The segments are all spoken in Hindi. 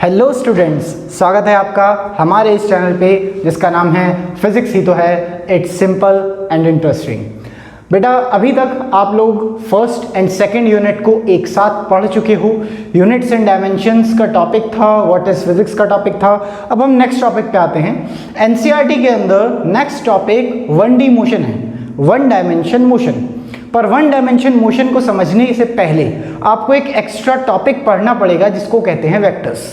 हेलो स्टूडेंट्स, स्वागत है आपका हमारे इस चैनल पे जिसका नाम है फिजिक्स ही तो है। It's simple and interesting. बेटा अभी तक आप लोग फर्स्ट एंड सेकंड यूनिट को एक साथ पढ़ चुके हो। यूनिट्स एंड डायमेंशंस का टॉपिक था, व्हाट इज फिजिक्स का टॉपिक था। अब हम नेक्स्ट टॉपिक पे आते हैं। एनसीईआरटी के अंदर नेक्स्ट टॉपिक 1D मोशन है, वन डायमेंशन मोशन। पर वन डायमेंशन मोशन को समझने से पहले आपको एक एक्स्ट्रा टॉपिक पढ़ना पड़ेगा जिसको कहते हैं वेक्टर्स,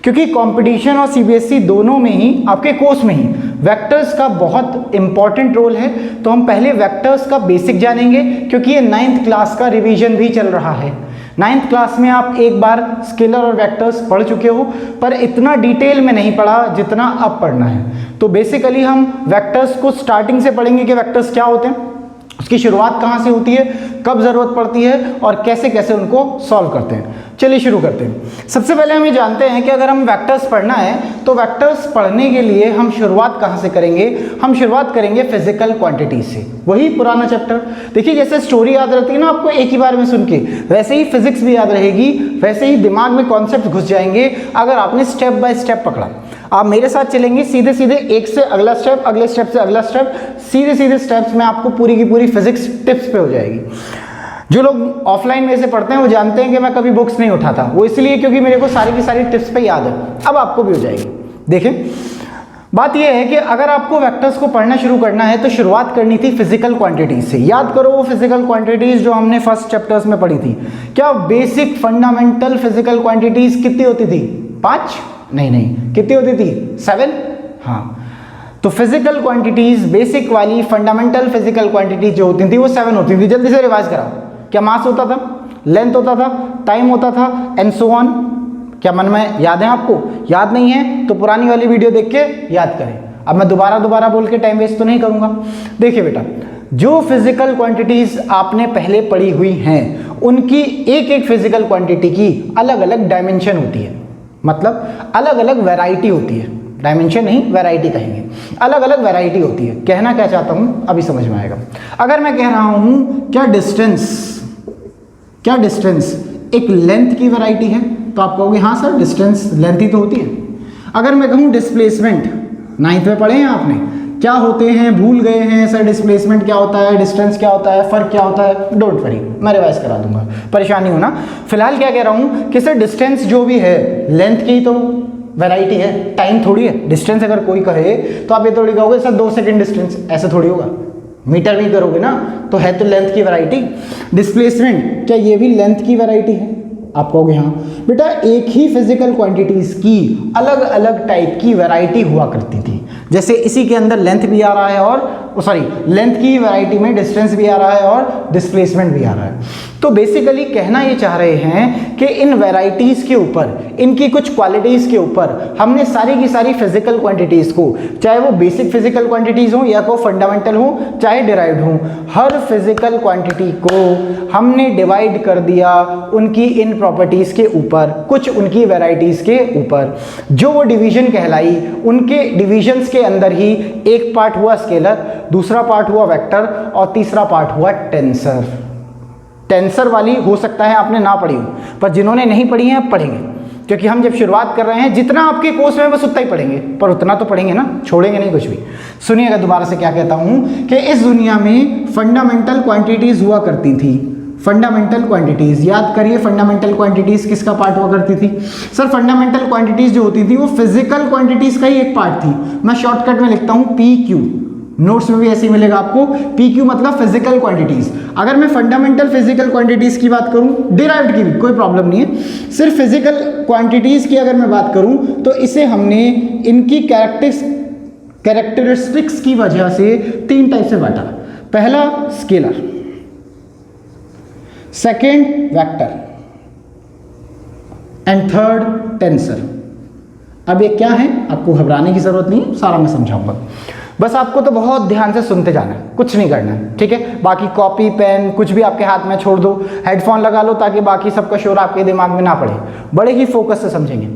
क्योंकि कंपटीशन और सीबीएसई दोनों में ही आपके कोर्स में ही वेक्टर्स का बहुत इंपॉर्टेंट रोल है। तो हम पहले वेक्टर्स का बेसिक जानेंगे, क्योंकि ये 9th क्लास का रिवीजन भी चल रहा है। 9th क्लास में आप एक बार स्केलर और वेक्टर्स पढ़ चुके हो, पर इतना डिटेल में नहीं पढ़ा जितना अब पढ़ना है। तो बेसिकली हम वेक्टर्स को स्टार्टिंग से पढ़ेंगे कि वेक्टर्स क्या होते हैं, उसकी शुरुआत कहाँ से होती है, कब ज़रूरत पड़ती है और कैसे कैसे उनको सॉल्व करते हैं। चलिए शुरू करते हैं। सबसे पहले हम ये जानते हैं कि अगर हम वेक्टर्स पढ़ना है तो वेक्टर्स पढ़ने के लिए हम शुरुआत कहाँ से करेंगे। हम शुरुआत करेंगे फिजिकल क्वांटिटी से, वही पुराना चैप्टर। देखिए जैसे स्टोरी याद रहती है ना आपको एक ही बार में सुन के, वैसे ही फिजिक्स भी याद रहेगी, वैसे ही दिमाग में कॉन्सेप्ट घुस जाएंगे अगर आपने स्टेप बाय स्टेप पकड़ा। आप मेरे साथ चलेंगे सीधे सीधे, एक से अगला स्टेप, अगले स्टेप से अगला स्टेप, सीधे सीधे स्टेप्स में आपको पूरी की पूरी फिजिक्स टिप्स पे हो जाएगी। जो लोग ऑफलाइन में से पढ़ते हैं वो जानते हैं कि मैं कभी बुक्स नहीं उठाता, वो इसलिए क्योंकि मेरे को सारी की सारी टिप्स पे याद है। अब आपको भी हो जाएगी। देखें, बात यह है कि अगर आपको वेक्टर्स को पढ़ना शुरू करना है तो शुरुआत करनी थी फिजिकल क्वांटिटीज से। याद करो वो फिजिकल क्वांटिटीज जो हमने फर्स्ट चैप्टर्स में पढ़ी थी। क्या बेसिक फंडामेंटल फिजिकल क्वांटिटीज कितनी होती थी? 5? नहीं, कितनी होती थी? 7। हाँ, तो फिजिकल क्वांटिटीज बेसिक वाली फंडामेंटल फिजिकल क्वांटिटीज जो होती थी वो 7 होती थी। जल्दी से रिवाइज कराओ। क्या मास होता था, लेंथ होता था, टाइम होता था, एंड सो ऑन। क्या मन में याद है आपको? याद नहीं है तो पुरानी वाली वीडियो देख के याद करें। अब मैं दोबारा बोल के टाइम वेस्ट तो नहीं करूंगा। देखिए बेटा, जो फिजिकल क्वांटिटीज आपने पहले पढ़ी हुई हैं उनकी एक एक फिजिकल क्वांटिटी की अलग अलग डायमेंशन होती है, मतलब अलग अलग वैरायटी होती है। डायमेंशन नहीं, वैरायटी कहेंगे। अलग अलग वैरायटी होती है। कहना क्या चाहता हूं अभी समझ में आएगा। अगर मैं कह रहा हूं क्या डिस्टेंस एक लेंथ की वैरायटी है तो आप कहोगे हाँ सर डिस्टेंस लेंथ ही तो होती है। अगर मैं कहूं डिस्प्लेसमेंट, 9th में पढ़े हैं आपने, क्या होते हैं भूल गए हैं सर, डिस्प्लेसमेंट क्या होता है, डिस्टेंस क्या होता है, फर्क क्या होता है, डोंट वरी मैं रिवाइज करा दूंगा, परेशानी हो ना। फिलहाल क्या कह रहा हूं कि सर डिस्टेंस जो भी है लेंथ की तो वैरायटी है, टाइम थोड़ी है। डिस्टेंस अगर कोई कहे तो आप ये थोड़ी कहोगे सर 2 सेकंड डिस्टेंस, ऐसे थोड़ी होगा। मीटर भी करोगे ना तो है तो लेंथ की वैरायटी। डिस्प्लेसमेंट क्या ये भी लेंथ की वैरायटी है? आप कहोगे हाँ। बेटा एक ही फिजिकल क्वांटिटीज की अलग अलग टाइप की वैरायटी हुआ करती थी। जैसे इसी के अंदर लेंथ भी आ रहा है और लेंथ की वैरायटी में डिस्टेंस भी आ रहा है और डिस्प्लेसमेंट भी आ रहा है। तो बेसिकली कहना ये चाह रहे हैं कि इन वैरायटीज के ऊपर, इनकी कुछ क्वालिटीज के ऊपर हमने सारी की सारी फिजिकल क्वांटिटीज को, चाहे वो बेसिक फिजिकल क्वांटिटीज हो या को फंडामेंटल हो चाहे डिराइव्ड हो, हर फिजिकल क्वांटिटी को हमने डिवाइड कर दिया उनकी इन प्रॉपर्टीज के ऊपर, कुछ उनकी वैरायटीज के ऊपर। जो वो डिवीजन कहलाई, उनके डिविजन्स के अंदर ही एक पार्ट हुआ स्केलर, दूसरा पार्ट हुआ वेक्टर और तीसरा पार्ट हुआ टेंसर। टेंसर वाली हो सकता है आपने ना पढ़ी हो, पर जिन्होंने नहीं पढ़ी है पढ़ेंगे, क्योंकि हम जब शुरुआत कर रहे हैं जितना आपके कोर्स में बस उतना ही पढ़ेंगे, पर उतना तो पढ़ेंगे ना, छोड़ेंगे नहीं कुछ भी। सुनिएगा दोबारा से क्या कहता हूं कि इस दुनिया में फंडामेंटल क्वांटिटीज हुआ करती थी। फंडामेंटल क्वांटिटीज याद करिए, फंडामेंटल क्वांटिटीज किसका पार्ट हुआ करती थी? सर फंडामेंटल क्वांटिटीज जो होती थी वो फिजिकल क्वांटिटीज का ही एक पार्ट थी। मैं शॉर्टकट में लिखता हूं PQ, नोट्स में भी ऐसे ही मिलेगा आपको। PQ मतलब फिजिकल क्वांटिटीज। अगर मैं फंडामेंटल फिजिकल क्वांटिटीज की बात करूं, डिराइव्ड की भी कोई प्रॉब्लम नहीं है, सिर्फ फिजिकल क्वांटिटीज की अगर मैं बात करूं तो इसे हमने इनकी कैरेक्टरिस्टिक्स की वजह से 3 टाइप से बांटा। पहला scalar, second vector and third tensor. अब ये क्या है आपको घबराने की जरूरत नहीं, सारा मैं समझाऊंगा। बस आपको तो बहुत ध्यान से सुनते जाना है, कुछ नहीं करना है, ठीक है। बाकी कॉपी पेन कुछ भी आपके हाथ में छोड़ दो, हेडफोन लगा लो ताकि बाकी सबका शोर आपके दिमाग में ना पड़े। बड़े ही फोकस से समझेंगे,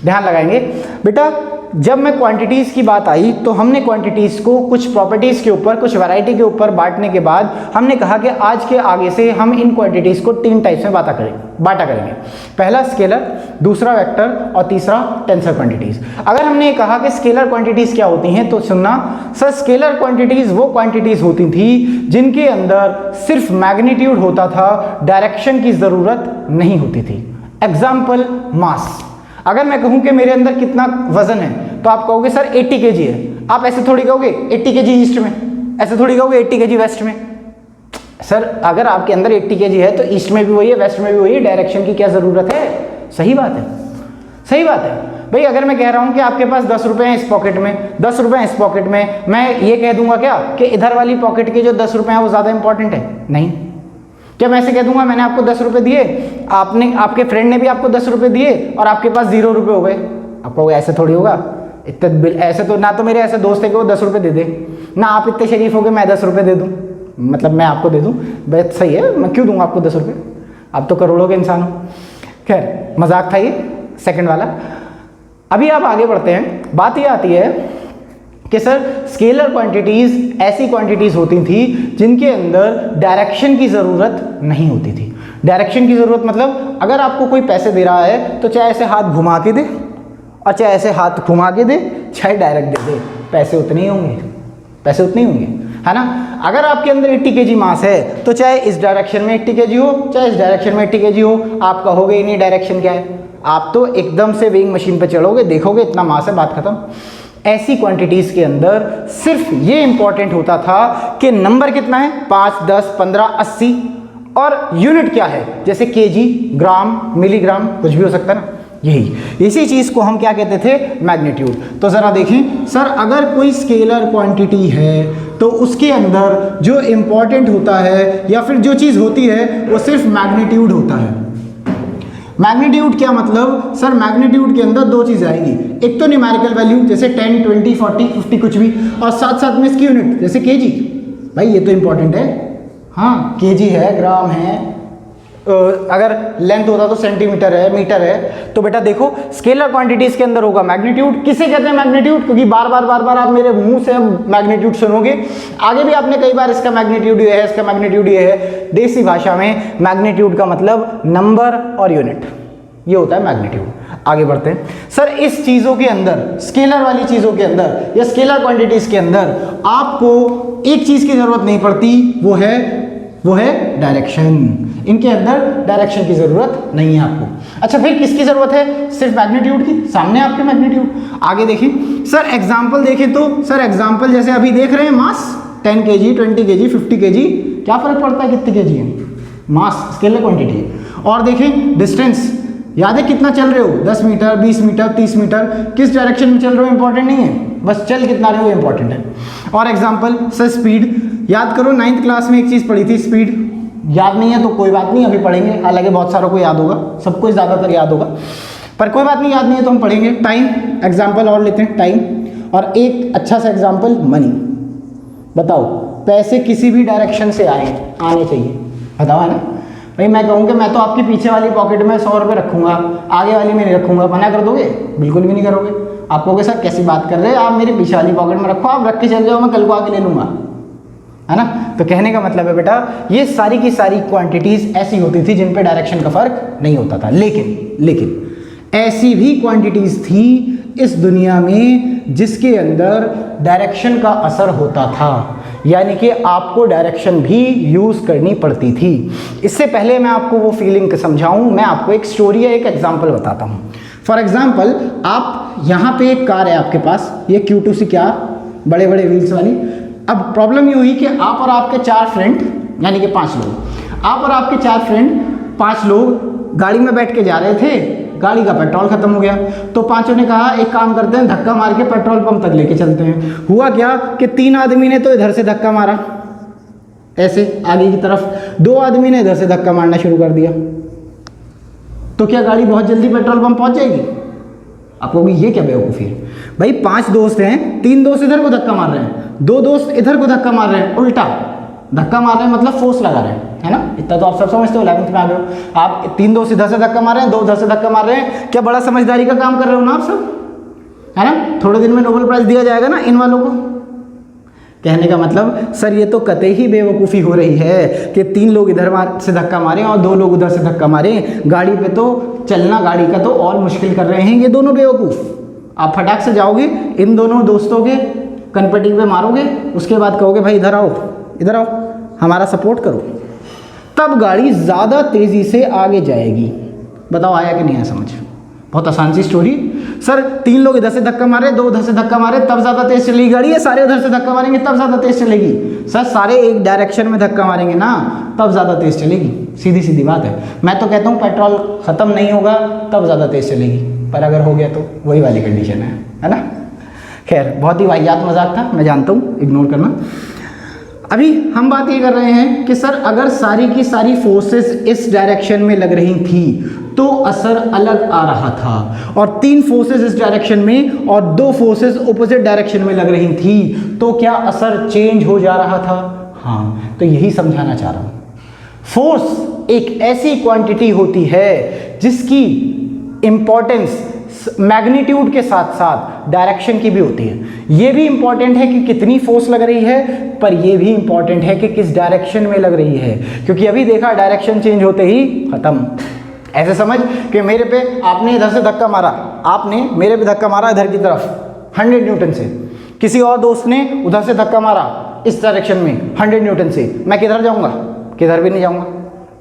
ध्यान लगाएंगे। बेटा जब मैं क्वांटिटीज़ की बात आई तो हमने क्वांटिटीज़ को कुछ प्रॉपर्टीज़ के ऊपर, कुछ वैरायटी के ऊपर बांटने के बाद हमने कहा कि आज के आगे से हम इन क्वांटिटीज़ को 3 टाइप्स में बांटा करेंगे। पहला स्केलर, दूसरा वेक्टर और तीसरा टेंसर क्वांटिटीज़। अगर हमने कहा कि स्केलर क्वांटिटीज़ क्या होती हैं तो सुनना सर, स्केलर क्वांटिटीज़ वो क्वांटिटीज़ होती थी जिनके अंदर सिर्फ मैग्नीट्यूड होता था, डायरेक्शन की ज़रूरत नहीं होती थी। एग्जाम्पल मास। अगर मैं कहूं कि मेरे अंदर कितना वजन है तो आप कहोगे सर 80 kg है। आप ऐसे थोड़ी कहोगे 80 kg ईस्ट में, ऐसे थोड़ी कहोगे 80 kg वेस्ट में। सर अगर आपके अंदर 80 kg है तो ईस्ट में भी वही है, वेस्ट में भी वही है, डायरेक्शन की क्या ज़रूरत है? सही बात है, सही बात है भाई। अगर मैं कह रहा हूं कि आपके पास 10 रुपए हैं इस पॉकेट में, 10 रुपए इस पॉकेट में, मैं ये कह दूंगा क्या कि इधर वाली पॉकेट के जो 10 रुपए हैं वो ज़्यादा इंपॉर्टेंट है? नहीं। क्या मैं ऐसे कह दूंगा मैंने आपको 10 रुपए दिए, आपके फ्रेंड ने भी आपको 10 रुपए दिए और आपके पास 0 रुपए हो गए, आपको ऐसे थोड़ी होगा? इतने ऐसे तो ना, तो मेरे ऐसे दोस्त है कि वो 10 रुपए दे दे, ना आप इतने शरीफ हो गए मैं 10 रुपए दे दूं, मतलब मैं आपको दे दूं, बात सही है, मैं क्यों दूंगा आपको 10 रुपए? आप तो करोड़ों के इंसान हो। खैर मजाक था ये सेकंड वाला। अभी आप आगे बढ़ते हैं। बात ये आती है कि सर स्केलर क्वांटिटीज़ ऐसी क्वांटिटीज़ होती थी जिनके अंदर डायरेक्शन की ज़रूरत नहीं होती थी। डायरेक्शन की ज़रूरत मतलब अगर आपको कोई पैसे दे रहा है तो चाहे ऐसे हाथ घुमा के दे और चाहे ऐसे हाथ घुमा के दे, चाहे डायरेक्ट दे दे, पैसे उतने ही होंगे, पैसे उतने ही होंगे, है ना। अगर आपके अंदर 80 kg मास है तो चाहे इस डायरेक्शन में 80 kg हो, चाहे इस डायरेक्शन में 80 kg हो, आप कहोगे ही नहीं डायरेक्शन क्या है। आप तो एकदम से वेइंग मशीन पे चढ़ोगे, देखोगे इतना मास है, बात खत्म। ऐसी क्वांटिटीज़ के अंदर सिर्फ ये इंपॉर्टेंट होता था कि नंबर कितना है, 5, 10, 15, 80, और यूनिट क्या है, जैसे केजी, ग्राम, मिलीग्राम, कुछ भी हो सकता है ना। यही इसी चीज़ को हम क्या कहते थे, मैग्नीट्यूड। तो ज़रा देखें सर, अगर कोई स्केलर क्वांटिटी है तो उसके अंदर जो इंपॉर्टेंट होता है या फिर जो चीज़ होती है वो सिर्फ मैग्नीट्यूड होता है। मैग्नीट्यूड क्या मतलब? सर मैग्नीट्यूड के अंदर 2 चीज़ें आएंगी, एक तो न्यूमेरिकल वैल्यू जैसे 10, 20, 40, 50 कुछ भी, और साथ साथ में इसकी यूनिट जैसे केजी। भाई ये तो इंपॉर्टेंट है, हाँ केजी है, ग्राम है, अगर लेंथ होता तो सेंटीमीटर है, मीटर है। तो बेटा देखो स्केलर क्वांटिटीज के अंदर होगा मैग्नीट्यूड। किसे कहते हैं मैग्नीट्यूड? क्योंकि बार बार आप मेरे मुंह से अब मैग्नीट्यूड सुनोगे, आगे भी आपने कई बार इसका मैग्नीट्यूड ये है, इसका मैग्नीट्यूड ये है। देसी भाषा में मैग्नीट्यूड का मतलब नंबर और यूनिट, ये होता है मैग्नीट्यूड। आगे बढ़ते हैं सर, इस चीज़ों के अंदर, स्केलर वाली चीज़ों के अंदर या स्केलर क्वांटिटीज के अंदर आपको एक चीज़ की ज़रूरत नहीं पड़ती, वो है डायरेक्शन। इनके अंदर डायरेक्शन की ज़रूरत नहीं है आपको। अच्छा फिर किसकी ज़रूरत है? सिर्फ मैग्नीट्यूड की। सामने आपके मैग्नीट्यूड। आगे देखिए सर, एग्जाम्पल देखें तो सर एग्जाम्पल जैसे अभी देख रहे हैं, मास 10 kg, 20 kg, 50 kg, क्या फ़र्क पड़ता है कितने kg है, मास स्केलर क्वांटिटी है। और देखें डिस्टेंस, याद है कितना चल रहे हो, 10 मीटर, 20 मीटर, 30 मीटर, किस डायरेक्शन में चल रहे हो इंपॉर्टेंट नहीं है, बस चल कितना रहे हो इंपॉर्टेंट है। और एग्जाम्पल सर स्पीड, याद करो 9th क्लास में एक चीज़ पढ़ी थी स्पीड, याद नहीं है तो कोई बात नहीं, अभी पढ़ेंगे, हालांकि बहुत सारों को याद होगा, सबको ज़्यादातर याद होगा, पर कोई बात नहीं, याद नहीं है तो हम पढ़ेंगे। टाइम, एग्जाम्पल और लेते हैं टाइम, और एक अच्छा सा एग्जाम्पल मनी। बताओ पैसे किसी भी डायरेक्शन से आने चाहिए, बताओ है ना भाई। मैं कहूँ कि मैं तो आपकी पीछे वाली पॉकेट में 100 रुपये रखूँगा, आगे वाली में नहीं रखूँगा, मना कर दोगे? बिल्कुल भी नहीं करोगे। आप कहोगे सर कैसी बात कर रहे हैं, आप मेरे पीछे वाली पॉकेट में रखो, आप रख के चल जाओ, मैं कल को आके ले लूँगा, है ना। तो कहने का मतलब है बेटा, ये सारी की सारी क्वांटिटीज़ ऐसी होती थी जिन पे डायरेक्शन का फर्क नहीं होता था। लेकिन ऐसी भी क्वांटिटीज़ थी इस दुनिया में जिसके अंदर डायरेक्शन का असर होता था, यानी कि आपको डायरेक्शन भी यूज़ करनी पड़ती थी। इससे पहले मैं आपको वो फीलिंग समझाऊं, मैं आपको एक स्टोरी या एक एग्जाम्पल बताता हूँ। फॉर एग्जाम्पल, आप यहाँ पे एक कार है आपके पास, ये Q2C कार, बड़े बड़े व्हील्स वाली। अब प्रॉब्लम ये हुई कि आप और आपके 4 फ्रेंड, यानी कि 5 लोग, आप और आपके 4 फ्रेंड 5 लोग गाड़ी में बैठ के जा रहे थे, गाड़ी का पेट्रोल खत्म हो गया, तो पांचों ने कहा एक काम करते हैं, धक्का मार के पेट्रोल पंप तक लेके चलते हैं। हुआ क्या कि 3 आदमी ने तो इधर से धक्का मारा ऐसे आगे की तरफ, 2 आदमी ने इधर से धक्का मारना शुरू कर दिया, तो क्या गाड़ी बहुत जल्दी पेट्रोल पंप पहुंच जाएगी? आप कहोगे ये क्या बेवकूफ़ी है भाई, 5 दोस्त हैं, 3 दोस्त इधर को धक्का मार रहे हैं, 2 दोस्त इधर को धक्का मार रहे हैं, उल्टा धक्का मार रहे हैं मतलब फोर्स लगा रहे हैं, है ना। इतना तो आप सब समझते हो, 11th में आ गए हो आप। 3 दोस्त इधर से धक्का मार रहे हैं, 2 उधर से धक्का मार रहे हैं, क्या बड़ा समझदारी का काम कर रहे हो ना आप सब? है ना, थोड़े दिन में नोबेल प्राइज दिया जाएगा ना इन वालों को। कहने का मतलब सर ये तो कतई ही बेवकूफ़ी हो रही है कि 3 लोग इधर से धक्का मारें और 2 लोग उधर से धक्का मारें, गाड़ी पे तो चलना गाड़ी का तो और मुश्किल कर रहे हैं ये दोनों बेवकूफ़। आप फटाक से जाओगे इन दोनों दोस्तों के कनपटी पे मारोगे, उसके बाद कहोगे भाई इधर आओ, इधर आओ, हमारा सपोर्ट करो, तब गाड़ी ज़्यादा तेज़ी से आगे जाएगी। बताओ आया कि नहीं आया समझ? बहुत आसान सी स्टोरी। सर 3 लोग इधर से धक्का मारे, 2 उधर से धक्का मारे, तब ज़्यादा तेज़ चलेगी गाड़ी, या सारे उधर से धक्का मारेंगे तब ज़्यादा तेज़ चलेगी? सर सारे एक डायरेक्शन में धक्का मारेंगे ना, तब ज़्यादा तेज़ चलेगी। सीधी सीधी बात है। मैं तो कहता हूँ पेट्रोल ख़त्म नहीं होगा तब ज़्यादा तेज़ चलेगी, पर अगर हो गया तो वही वाली कंडीशन है ना। खैर बहुत ही वाहियात मजाक था, मैं जानता हूँ, इग्नोर करना। अभी हम बात ये कर रहे हैं कि सर अगर सारी की सारी फोर्सेस इस डायरेक्शन में लग रही थी तो असर अलग आ रहा था, और 3 फोर्सेस इस डायरेक्शन में और 2 फोर्सेस ऑपोजिट डायरेक्शन में लग रही थी तो क्या असर चेंज हो जा रहा था? हाँ, तो यही समझाना चाह रहा हूँ। फोर्स एक ऐसी क्वांटिटी होती है जिसकी इंपॉर्टेंस मैग्नीट्यूड के साथ साथ डायरेक्शन की भी होती है। ये भी इंपॉर्टेंट है कि कितनी फोर्स लग रही है, पर ये भी इंपॉर्टेंट है कि किस डायरेक्शन में लग रही है, क्योंकि अभी देखा डायरेक्शन चेंज होते ही खत्म। ऐसे समझ कि मेरे पे आपने इधर से धक्का मारा, आपने मेरे पे धक्का मारा इधर की तरफ 100 न्यूटन से, किसी और दोस्त ने उधर से धक्का मारा इस डायरेक्शन में 100 न्यूटन से, मैं किधर जाऊँगा? किधर भी नहीं जाऊँगा।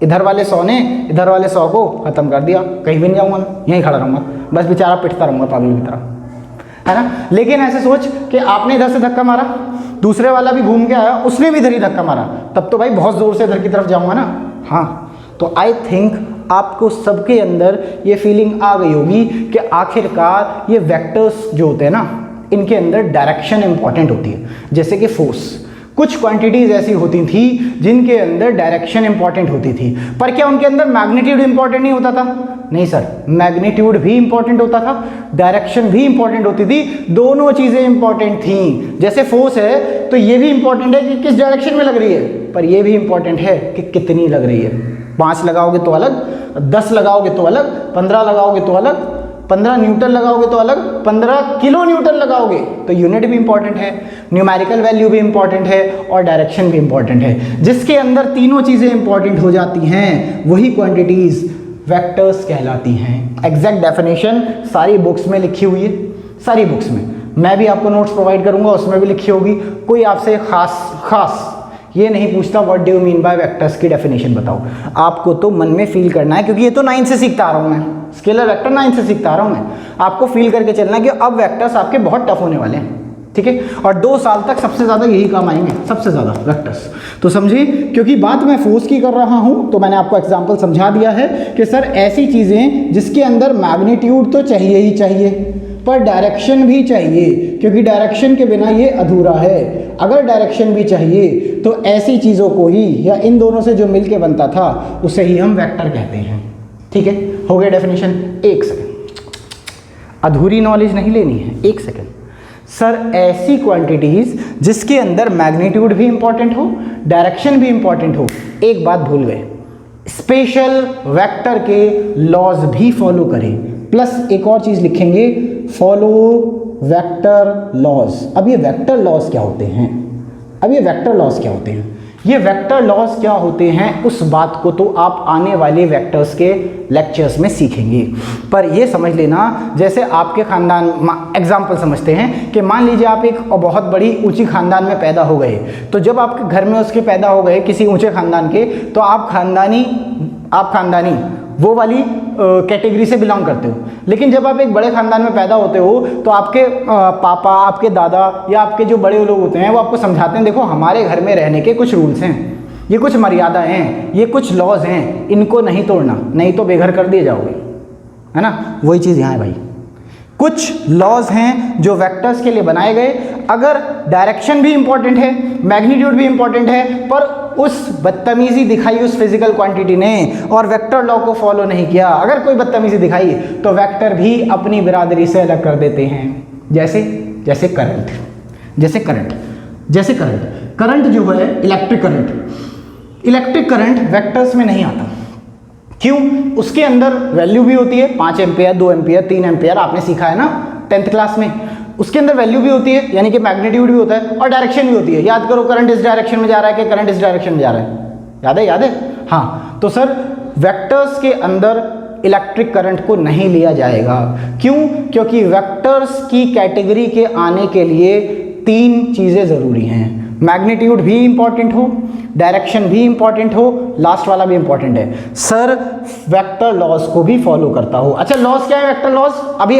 इधर वाले 100 ने इधर वाले 100 को ख़त्म कर दिया, कहीं भी नहीं जाऊँगा, मैं यहीं खड़ा रहूँगा, बस बेचारा पिटता रहूँगा पागल की तरह, है ना। लेकिन ऐसे सोच कि आपने इधर से धक्का मारा, दूसरे वाला भी घूम के आया, उसने भी इधर ही धक्का मारा, तब तो भाई बहुत ज़ोर से इधर की तरफ जाऊँगा ना। हाँ, तो आई थिंक आपको सबके अंदर ये फीलिंग आ गई होगी कि आखिरकार ये वेक्टर्स जो होते हैं ना, इनके अंदर डायरेक्शन इंपॉर्टेंट होती है। जैसे कि फोर्स, कुछ क्वांटिटीज ऐसी होती थी जिनके अंदर डायरेक्शन इंपॉर्टेंट होती थी, पर क्या उनके अंदर मैग्नीट्यूड इंपॉर्टेंट नहीं होता था? नहीं सर, मैग्नीट्यूड भी इंपॉर्टेंट होता था, डायरेक्शन भी इंपॉर्टेंट होती थी, दोनों चीजें इंपॉर्टेंट थी। जैसे फोर्स है तो ये भी इंपॉर्टेंट है कि किस डायरेक्शन में लग रही है, पर ये भी इंपॉर्टेंट है कि कितनी लग रही है। 5 लगाओगे तो अलग, 10 लगाओगे तो अलग, 15 लगाओगे तो अलग, 15 न्यूटन लगाओगे तो अलग, 15 किलो न्यूटन लगाओगे तो यूनिट भी इंपॉर्टेंट है, न्यूमेरिकल वैल्यू भी इंपॉर्टेंट है और डायरेक्शन भी इंपॉर्टेंट है। जिसके अंदर तीनों चीज़ें इंपॉर्टेंट हो जाती हैं वही क्वांटिटीज वेक्टर्स कहलाती हैं। एग्जैक्ट डेफिनेशन सारी बुक्स में लिखी हुई है, सारी बुक्स में। मैं भी आपको नोट्स प्रोवाइड करूंगा, उसमें भी लिखी होगी। कोई आपसे खास ये नहीं पूछता what do you mean by vectors की डेफिनेशन बताओ, आपको तो मन में फील करना है, क्योंकि ये तो 9 से सीखता आ रहा हूँ मैं, स्केलर वेक्टर 9 से सीखता आ रहा हूँ मैं। आपको फील करके चलना कि अब वेक्टर्स आपके बहुत टफ होने वाले हैं, ठीक है, और 2 साल तक सबसे ज़्यादा यही काम आएंगे, सबसे ज़्यादा वेक्टर्स। तो समझिए, क्योंकि बात मैं फोर्स की कर रहा हूँ तो मैंने आपको एग्जाम्पल समझा दिया है कि सर ऐसी चीज़ें जिसके अंदर मैग्नीट्यूड तो चाहिए ही चाहिए, पर डायरेक्शन भी चाहिए, क्योंकि डायरेक्शन के बिना ये अधूरा है। अगर डायरेक्शन भी चाहिए तो ऐसी चीज़ों को ही, या इन दोनों से जो मिलके बनता था उसे ही हम वेक्टर कहते हैं। ठीक है, हो गया डेफिनेशन। 1 सेकेंड, अधूरी नॉलेज नहीं लेनी है, 1 सेकेंड। सर ऐसी क्वांटिटीज जिसके अंदर मैग्नीट्यूड भी इंपॉर्टेंट हो, डायरेक्शन भी इंपॉर्टेंट हो, एक बात भूल गए, स्पेशल वेक्टर के लॉज भी फॉलो करें, प्लस एक और चीज लिखेंगे, फॉलो वेक्टर लॉज। अब ये वेक्टर लॉज क्या होते हैं? ये वेक्टर लॉज क्या होते हैं उस बात को तो आप आने वाले वेक्टर्स के लेक्चर्स में सीखेंगे। पर ये समझ लेना, जैसे आपके खानदान, एग्जाम्पल समझते हैं कि मान लीजिए आप एक बहुत बड़ी ऊंची खानदान में पैदा हो गए, तो जब आपके घर में उसके पैदा हो गए किसी ऊंचे खानदान के, तो आप खानदानी वो वाली कैटेगरी से बिलोंग करते हो। लेकिन जब आप एक बड़े खानदान में पैदा होते हो तो आपके पापा, आपके दादा या आपके जो बड़े लोग होते हैं वो आपको समझाते हैं, देखो हमारे घर में रहने के कुछ रूल्स हैं, ये कुछ मर्यादा हैं, ये कुछ लॉज हैं, इनको नहीं तोड़ना, नहीं तो बेघर कर दिए जाओगे, है ना। वही चीज़ यहाँ है भाई, कुछ लॉज हैं जो वेक्टर्स के लिए बनाए गए। अगर डायरेक्शन भी इंपॉर्टेंट है, मैग्नीट्यूड भी इंपॉर्टेंट है, पर उस बदतमीजी दिखाई उस फिजिकल क्वांटिटी ने और वेक्टर लॉ को फॉलो नहीं किया, अगर कोई बदतमीजी दिखाई तो वेक्टर भी अपनी बिरादरी से अलग कर देते हैं। जैसे करंट जो है, इलेक्ट्रिक करंट वेक्टर्स में नहीं आता। क्यों? उसके अंदर वैल्यू भी होती है, 5 एम्पियर, 2 एम्पियर, 3 एम्पियर, आपने सीखा है ना 10th क्लास में, उसके अंदर वैल्यू भी होती है यानी कि मैग्नीट्यूड भी होता है और डायरेक्शन भी होती है। याद करो करंट इस डायरेक्शन में जा रहा है कि करंट इस डायरेक्शन में जा रहा है, याद है? हाँ, तो सर वेक्टर्स के अंदर इलेक्ट्रिक करंट को नहीं लिया जाएगा। क्यों? क्योंकि वेक्टर्स की कैटेगरी के आने के लिए 3 चीज़ें ज़रूरी हैं, मैग्नीट्यूड भी इंपॉर्टेंट हो, डायरेक्शन भी इंपॉर्टेंट हो, लास्ट वाला भी इंपॉर्टेंट है सर, वेक्टर लॉज को भी फॉलो करता हो। अच्छा, लॉज क्या है वेक्टर लॉज? अभी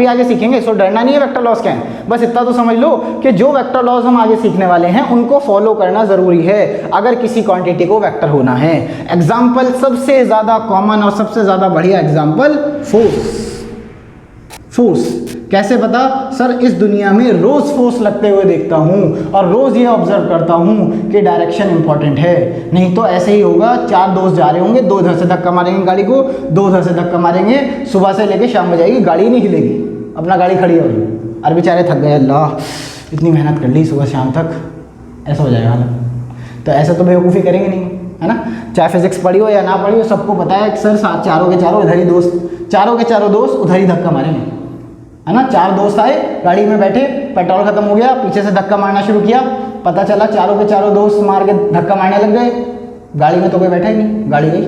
आगे सीखेंगे, सो डरना नहीं है वेक्टर लॉज क्या है, बस इतना तो समझ लो कि जो वेक्टर लॉज हम आगे सीखने वाले हैं उनको फॉलो करना जरूरी है अगर किसी क्वांटिटी को वेक्टर होना है। एग्जाम्पल सबसे ज्यादा कॉमन और सबसे ज्यादा बढ़िया एग्जाम्पल फोर्स। कैसे पता? सर इस दुनिया में रोज फोर्स लगते हुए देखता हूं और रोज ये ऑब्जर्व करता हूं कि डायरेक्शन इंपॉर्टेंट है, नहीं तो ऐसे ही होगा, 4 दोस्त जा रहे होंगे, 2 इधर से धक्का मारेंगे गाड़ी को, 2 उधर से धक्का मारेंगे, सुबह से लेके शाम हो जाएगी, गाड़ी नहीं हिलेगी, अपना गाड़ी खड़ी होगी, अरे बेचारे थक गए, अल्लाह इतनी मेहनत कर ली सुबह शाम तक, ऐसा हो जाएगा हालत। तो ऐसा तो बेवकूफ़ी करेंगे नहीं, है ना? चाहे फिजिक्स पढ़ी हो या ना पढ़ी हो, सबको पता है कि सर चारों के चारों इधर ही दोस्त उधर ही धक्का मारेंगे, है ना? 4 दोस्त आए, गाड़ी में बैठे, पेट्रोल खत्म हो गया, पीछे से धक्का मारना शुरू किया, पता चला चारों के चारों दोस्त मार के धक्का मारने लग गए, गाड़ी में तो कोई बैठा ही नहीं, गाड़ी गई।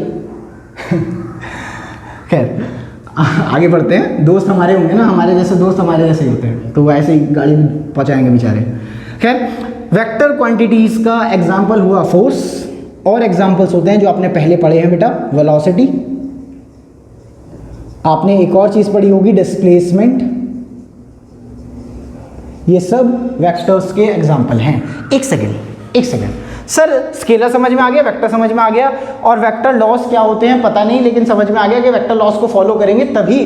खैर आगे बढ़ते हैं। दोस्त हमारे होंगे ना, हमारे जैसे दोस्त हमारे जैसे ही होते हैं, तो ऐसे ही गाड़ी पहुंचाएंगे बेचारे। खैर, वेक्टर क्वांटिटीज का एग्जाम्पल हुआ फोर्स, और एग्जाम्पल्स होते हैं जो आपने पहले पढ़े हैं बेटा, वेलोसिटी, आपने एक और चीज पढ़ी होगी डिस्प्लेसमेंट, ये सब वेक्टर्स के एग्जाम्पल हैं। एक सेकेंड सर, स्केलर समझ में आ गया, वेक्टर समझ में आ गया, और वेक्टर लॉस क्या होते हैं पता नहीं, लेकिन समझ में आ गया कि वेक्टर लॉस को फॉलो करेंगे तभी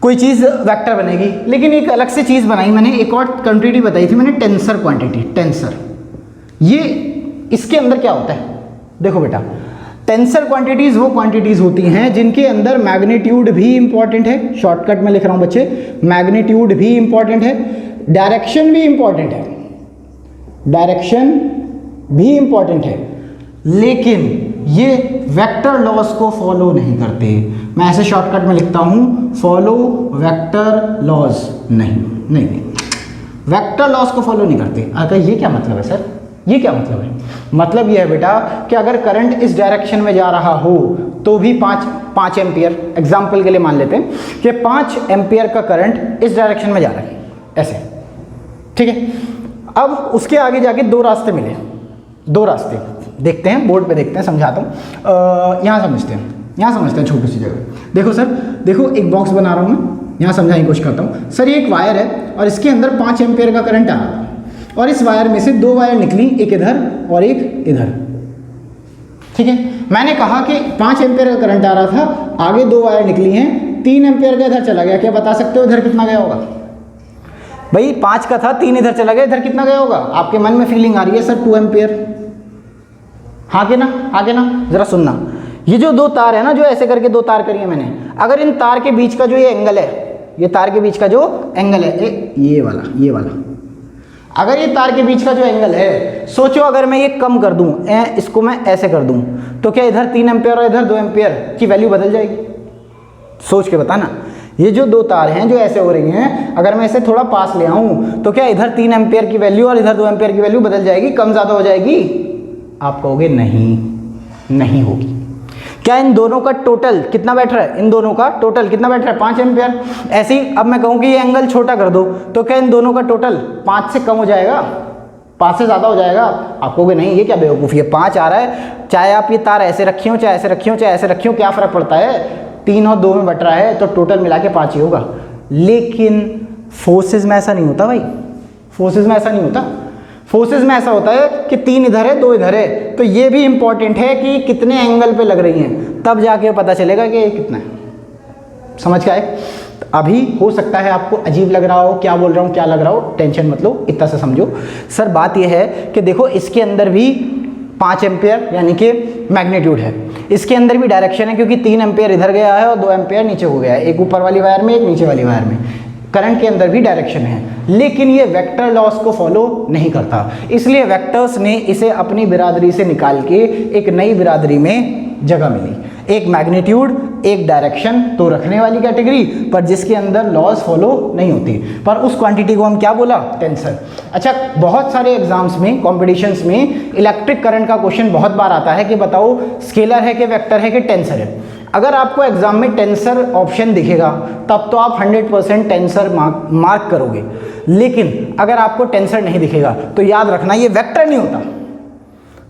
कोई चीज़ वेक्टर बनेगी। लेकिन एक अलग से चीज़ बनाई मैंने, एक और क्वांटिटी बताई थी मैंने, टेंसर क्वांटिटी। टेंसर, ये इसके अंदर क्या होता है? देखो बेटा, टेंसर क्वांटिटीज वो क्वांटिटीज होती हैं जिनके अंदर मैग्नीट्यूड भी इंपॉर्टेंट है, शॉर्टकट में लिख रहा हूं बच्चे, मैग्नीट्यूड भी इंपॉर्टेंट है, डायरेक्शन भी इंपॉर्टेंट है, लेकिन ये वेक्टर लॉस को फॉलो नहीं करते। मैं ऐसे शॉर्टकट में लिखता हूं, फॉलो वेक्टर लॉज नहीं, वेक्टर लॉस को फॉलो नहीं करते। अगर ये क्या मतलब है सर? ये क्या मतलब है? मतलब ये है बेटा कि अगर करंट इस डायरेक्शन में जा रहा हो तो भी 5 एम्पियर, एग्जाम्पल के लिए मान लेते हैं कि 5 एम्पियर का करंट इस डायरेक्शन में जा रहा है, ऐसे, ठीक है। अब उसके आगे जाके 2 रास्ते मिले, 2 रास्ते देखते हैं, बोर्ड पे देखते हैं, समझाता हूँ। यहाँ समझते हैं छोटी सी जगह। देखो सर, देखो एक बॉक्स बना रहा हूँ मैं, यहाँ समझाने की कोशिश करता हूँ। सर ये एक वायर है और इसके अंदर 5 एम्पियर का करंट आ रहा है, और इस वायर में से 2 वायर निकली, एक इधर और एक इधर, ठीक है। मैंने कहा कि 5 एम्पियर का करंट आ रहा था, आगे 2 वायर निकली हैं, 3 एम्पियर का इधर चला गया। क्या बता सकते हो इधर कितना गया होगा? भाई 5 का था, 3 इधर चला गया, इधर कितना गया होगा? आपके मन में फीलिंग आ रही है सर 2 एम्पियर, हाँ के ना? जरा सुनना, ये जो 2 तार है ना, जो ऐसे करके 2 तार करी है मैंने, अगर इन तार के बीच का जो ये एंगल है, ये तार के बीच का जो एंगल है, ये वाला, अगर ये तार के बीच का जो एंगल है, सोचो अगर मैं ये कम कर दूं, इसको मैं ऐसे कर दूं, तो क्या इधर 3 एम्पियर और इधर 2 एम्पियर की वैल्यू बदल जाएगी? सोच के बताना। ये जो 2 तार हैं जो ऐसे हो रही हैं, अगर मैं इसे थोड़ा पास ले आऊं तो क्या इधर 3 एम्पियर की वैल्यू और इधर 2 एम्पियर की वैल्यू बदल जाएगी, कम ज़्यादा हो जाएगी? आप कहोगे नहीं होगी। क्या इन दोनों का टोटल कितना बैठ रहा है? इन दोनों का टोटल कितना बैठ रहा है? 5 एम्पियर। ऐसे ही अब मैं कहूँ कि ये एंगल छोटा कर दो, तो क्या इन दोनों का टोटल 5 से कम हो जाएगा, 5 से ज़्यादा हो जाएगा? आप कहोगे नहीं, ये क्या बेवकूफ़ी है, 5 आ रहा है, चाहे आप ये तार ऐसे रखी हो, चाहे ऐसे रखी हो, चाहे ऐसे रखी हो, क्या फ़र्क पड़ता है? 3 और 2 में बट रहा है, तो टोटल मिला के 5 ही होगा। लेकिन फोर्सेज में ऐसा नहीं होता भाई, फोर्सेज में ऐसा नहीं होता। फोर्सेज में ऐसा होता है कि 3 इधर है, 2 इधर है, तो ये भी इंपॉर्टेंट है कि कितने एंगल पे लग रही हैं, तब जाके पता चलेगा कि कितना है। समझ के आए? अभी हो सकता है आपको अजीब लग रहा हो, क्या बोल रहा हूँ, क्या लग रहा हो, टेंशन मत लो, इतना से समझो। सर बात यह है कि देखो इसके अंदर भी 5 एम्पियर यानी कि मैग्नीट्यूड है, इसके अंदर भी डायरेक्शन है, क्योंकि 3 एम्पियर इधर गया है और 2 एम्पियर नीचे हो गया है, एक ऊपर वाली वायर में, एक नीचे वाली वायर में। करंट के अंदर भी डायरेक्शन है, लेकिन ये वेक्टर लॉस को फॉलो नहीं करता, इसलिए वेक्टर्स ने इसे अपनी बिरादरी से निकाल के एक नई बिरादरी में जगह मिली, एक मैग्नीट्यूड एक डायरेक्शन तो रखने वाली कैटेगरी, पर जिसके अंदर लॉज फॉलो नहीं होती, पर उस क्वांटिटी को हम क्या बोला, टेंसर। अच्छा, बहुत सारे एग्जाम्स में, कॉम्पिटिशन्स में इलेक्ट्रिक करंट का क्वेश्चन बहुत बार आता है कि बताओ स्केलर है कि वेक्टर है कि टेंसर है। अगर आपको एग्जाम में टेंसर ऑप्शन दिखेगा तब तो आप 100% टेंसर मार्क करोगे, लेकिन अगर आपको टेंसर नहीं दिखेगा तो याद रखना ये वेक्टर नहीं होता।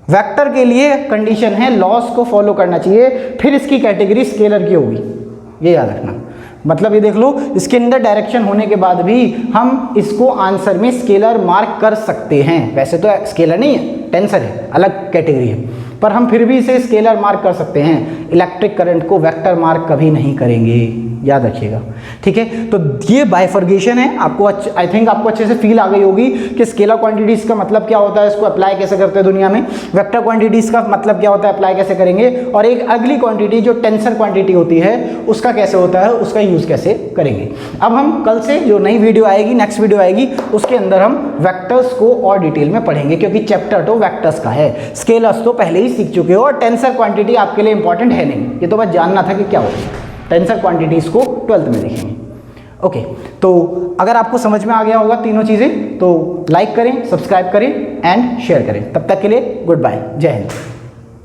वेक्टर के लिए कंडीशन है लॉस को फॉलो करना चाहिए, फिर इसकी कैटेगरी स्केलर की होगी, ये याद रखना। मतलब ये देख लो, इसके अंदर डायरेक्शन होने के बाद भी हम इसको आंसर में स्केलर मार्क कर सकते हैं। वैसे तो स्केलर नहीं है, टेंसर है, अलग कैटेगरी है, पर हम फिर भी इसे स्केलर मार्क कर सकते हैं। इलेक्ट्रिक करंट को वेक्टर मार्क कभी नहीं करेंगे, याद रखिएगा, ठीक है। तो ये बाइफर्गेशन है, आपको आई थिंक आपको अच्छे से फील आ गई होगी कि स्केलर क्वांटिटीज का मतलब क्या होता है, इसको अप्लाई कैसे करते हैं दुनिया में, वेक्टर क्वांटिटीज का मतलब क्या होता है, अप्लाई कैसे करेंगे, और एक अगली क्वांटिटी जो टेंसर क्वांटिटी होती है उसका कैसे होता है, उसका यूज कैसे करेंगे। अब हम कल से जो नई वीडियो आएगी, नेक्स्ट वीडियो आएगी, उसके अंदर हम वेक्टर्स को और डिटेल में पढ़ेंगे, क्योंकि चैप्टर तो वेक्टर्स का है, स्केलर्स तो पहले ही सीख चुके हो, और टेंसर क्वांटिटी आपके लिए इंपॉर्टेंट है नहीं, ये तो बस जानना था कि क्या होता है। टेंसर क्वांटिटीज को 12th में देखेंगे। ओके, तो अगर आपको समझ में आ गया होगा तीनों चीज़ें तो लाइक करें, सब्सक्राइब करें एंड शेयर करें। तब तक के लिए गुड बाय, जय हिंद।